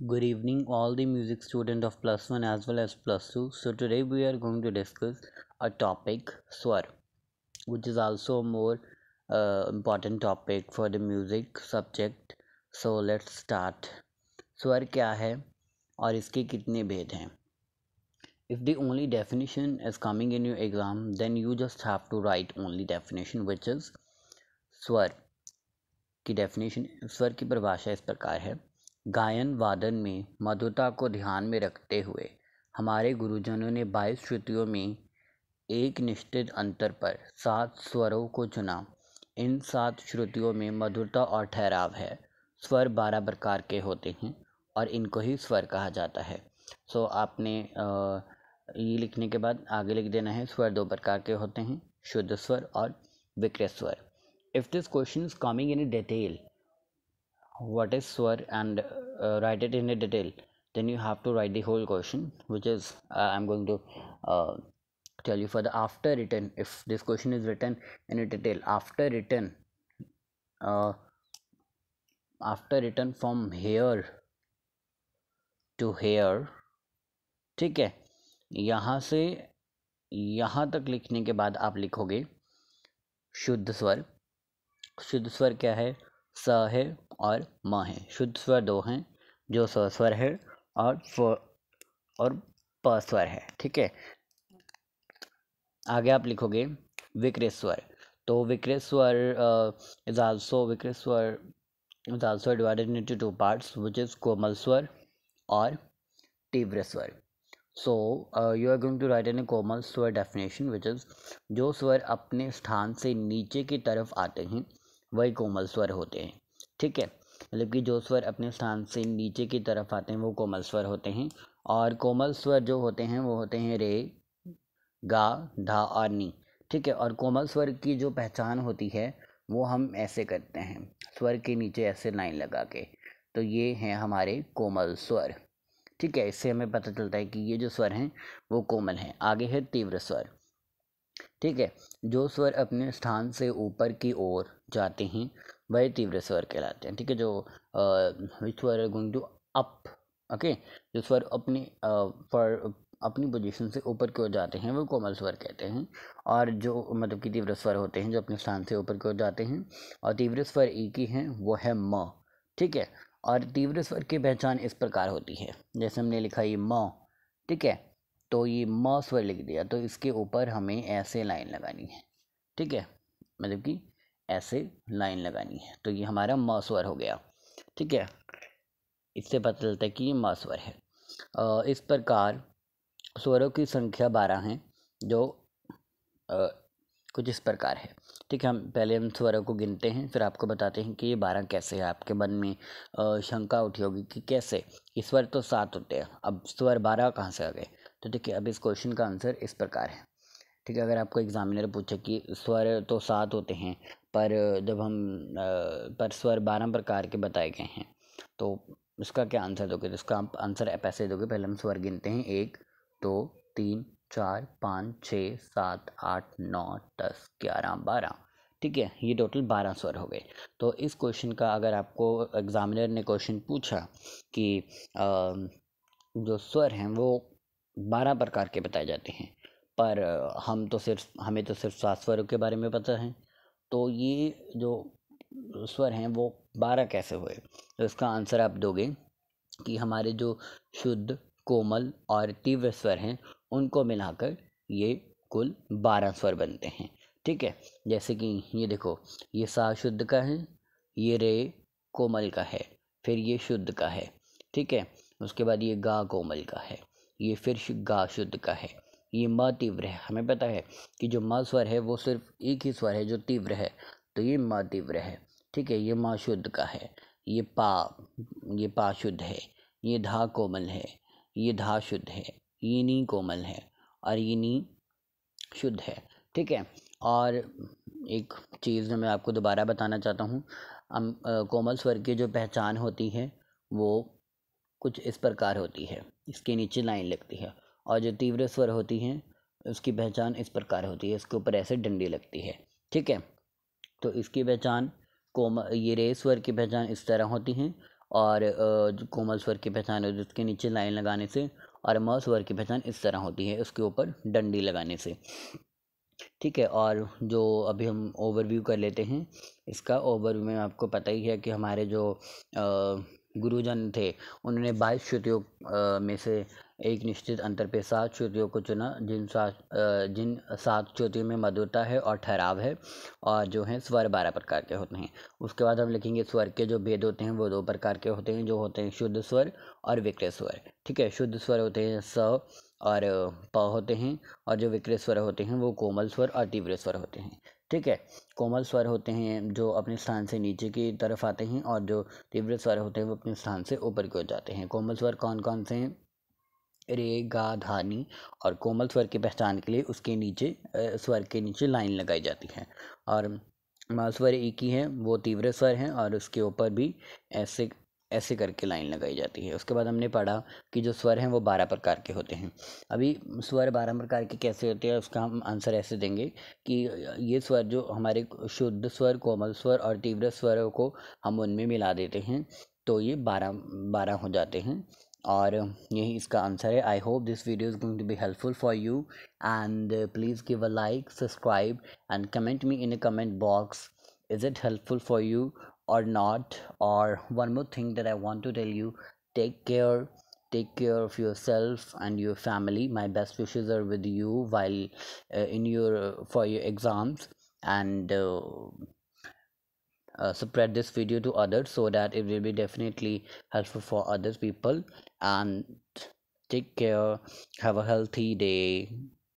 Good evening, all the music student of plus one as well as plus two. So today we are going to discuss a topic swar, which is also a more important topic for the music subject. So let's start. स्वर क्या है और इसके कितने भेद हैं? If the only definition is coming in your exam, then you just have to write only definition, which is स्वर की डेफिनेशन. स्वर की परिभाषा इस प्रकार है: गायन वादन में मधुरता को ध्यान में रखते हुए हमारे गुरुजनों ने 22 श्रुतियों में एक निश्चित अंतर पर 7 स्वरों को चुना. इन 7 श्रुतियों में मधुरता और ठहराव है. स्वर 12 प्रकार के होते हैं और इनको ही स्वर कहा जाता है. सो आपने ये लिखने के बाद आगे लिख देना है स्वर 2 प्रकार के होते हैं, शुद्ध स्वर और विकृत स्वर. If this question is coming in a detail, what is swar, and write it in a detail, then you have to write the whole question, which is I'm going to tell you for the after written. If this question is written in a detail, after written from here to here, ठीक है, यहाँ से यहाँ तक लिखने के बाद आप लिखोगे शुद्ध स्वर. शुद्ध स्वर क्या है? स है और म है. शुद्ध स्वर 2 हैं, जो स स्वर है और प स्वर है. ठीक है, आगे आप लिखोगे विकृत स्वर. तो विकृत स्वर is also divided into 2 parts, which is komal swar और तीव्र स्वर. So you are going to write in a komal swar definition, which is जो स्वर अपने स्थान से नीचे की तरफ आते हैं वही कोमल स्वर होते हैं. ठीक है, मतलब कि जो स्वर अपने स्थान से नीचे की तरफ आते हैं वो कोमल स्वर होते हैं. और कोमल स्वर जो होते हैं वो होते हैं रे, गा, धा और नी. ठीक है, और कोमल स्वर की जो पहचान होती है वो हम ऐसे करते हैं, स्वर के नीचे ऐसे लाइन लगा के. तो ये हैं हमारे कोमल स्वर. ठीक है, इससे हमें पता चलता है कि ये जो स्वर हैं वो कोमल हैं. आगे है तीव्र स्वर. ठीक है, जो स्वर अपने स्थान से ऊपर की ओर जाते हैं वह तीव्र स्वर कहलाते हैं. ठीक है, जो विच स्वर are going to up. Okay, जो स्वर अपनी पोजीशन से ऊपर की ओर जाते हैं वो कोमल स्वर कहते हैं. और जो मतलब कि तीव्र स्वर होते हैं जो अपने स्थान से ऊपर की ओर जाते हैं, और तीव्र स्वर एक ही हैं, वो है म. ठीक है, और तीव्र स्वर की पहचान इस प्रकार होती है, जैसे हमने लिखा ये म. ठीक है, तो ये म स्वर लिख दिया, तो इसके ऊपर हमें ऐसे लाइन लगानी है. ठीक है, मतलब कि ऐसे लाइन लगानी है, तो ये हमारा म स्वर हो गया. ठीक है, इससे पता चलता है कि ये म स्वर है. इस प्रकार स्वरों की संख्या 12 हैं, जो कुछ इस प्रकार है. ठीक है, हम स्वरों को गिनते हैं, फिर आपको बताते हैं कि ये 12 कैसे है. आपके मन में शंका उठी होगी कि कैसे, इस स्वर तो 7 होते हैं, अब स्वर 12 कहाँ से आ गए. तो ठीक है, अब इस क्वेश्चन का आंसर इस प्रकार है. ठीक है, अगर आपको एग्जामिनर पूछे कि स्वर तो 7 होते हैं पर जब हम पर स्वर 12 प्रकार के बताए गए हैं, तो इसका क्या आंसर दोगे. तो इसका आप आंसर ऐसे दोगे, पहले हम स्वर गिनते हैं 1 2 3 4 5 6 7 8 9 10 11 12. ठीक है, ये टोटल 12 स्वर हो गए. तो इस क्वेश्चन का अगर आपको एग्जामिनर ने क्वेश्चन पूछा कि जो स्वर हैं वो 12 प्रकार के बताए जाते हैं, पर हमें तो सिर्फ 7 स्वरों के बारे में पता है, तो ये जो स्वर हैं वो 12 कैसे हुए. तो इसका आंसर आप दोगे कि हमारे जो शुद्ध, कोमल और तीव्र स्वर हैं उनको मिलाकर ये कुल 12 स्वर बनते हैं. ठीक है, जैसे कि ये देखो, ये सा शुद्ध का है, ये रे कोमल का है, फिर ये शुद्ध का है. ठीक है, उसके बाद ये गा कोमल का है, ये फिर गा शुद्ध का है, ये म तीव्र है. हमें पता है कि जो म स्वर है वो सिर्फ एक ही स्वर है जो तीव्र है, तो ये म तीव्र है. ठीक है, ये म शुद्ध का है, ये पा शुद्ध है, ये धा कोमल है, ये धा शुद्ध है, ये नी कोमल है और ये नी शुद्ध है. ठीक है, और एक चीज़ मैं आपको दोबारा बताना चाहता हूँ, कोमल स्वर की जो पहचान होती है वो कुछ इस प्रकार होती है, इसके नीचे लाइन लगती है. और जो तीव्र स्वर होती हैं उसकी पहचान इस प्रकार होती है, इसके ऊपर ऐसे डंडी लगती है. ठीक है, तो इसकी पहचान ये रे स्वर की पहचान इस तरह होती है और जो कोमल स्वर की पहचान है जिसके नीचे लाइन लगाने से, और म स्वर की पहचान इस तरह होती है, उसके ऊपर डंडी लगाने से। ठीक है, और जो अभी हम ओवरव्यू कर लेते हैं इसका। ओवरव्यू में आपको पता ही है कि हमारे जो गुरुजन थे उन्होंने 22 श्रुतियों में से एक निश्चित अंतर पे 7 श्रुतियों को चुना, जिन 7 श्रुतियों में मधुरता है और ठहराव है, और जो है स्वर 12 प्रकार के होते हैं। उसके बाद हम लिखेंगे स्वर के जो भेद होते हैं वो 2 प्रकार के होते हैं, जो होते हैं शुद्ध स्वर और विकृत स्वर। ठीक है, शुद्ध स्वर होते हैं स और प होते हैं, और जो विकृत स्वर होते हैं वो कोमल स्वर और तीव्र स्वर होते हैं। ठीक है, कोमल स्वर होते हैं जो अपने स्थान से नीचे की तरफ आते हैं, और जो तीव्र स्वर होते हैं वो अपने स्थान से ऊपर की ओर जाते हैं। कोमल स्वर कौन कौन से हैं? रे, गा, धा, नी। और कोमल स्वर की पहचान के लिए उसके नीचे स्वर के नीचे लाइन लगाई जाती है। और म स्वर एक ही है, वो तीव्र स्वर हैं, और उसके ऊपर भी ऐसे ऐसे करके लाइन लगाई जाती है। उसके बाद हमने पढ़ा कि जो स्वर हैं वो 12 प्रकार के होते हैं। अभी स्वर 12 प्रकार के कैसे होते हैं उसका हम आंसर ऐसे देंगे कि ये स्वर जो हमारे शुद्ध स्वर, कोमल स्वर और तीव्र स्वरों को हम उनमें मिला देते हैं तो ये 12 हो जाते हैं, और यही इसका आंसर है। I hope this video is going to be helpful for you, and please give a like, subscribe and comment me in a comment box, is it helpful for you or not? Or one more thing that I want to tell you, take care of yourself and your family. My best wishes are with you while in your for your exams, and spread this video to others so that it will be definitely helpful for other people. And take care, have a healthy day.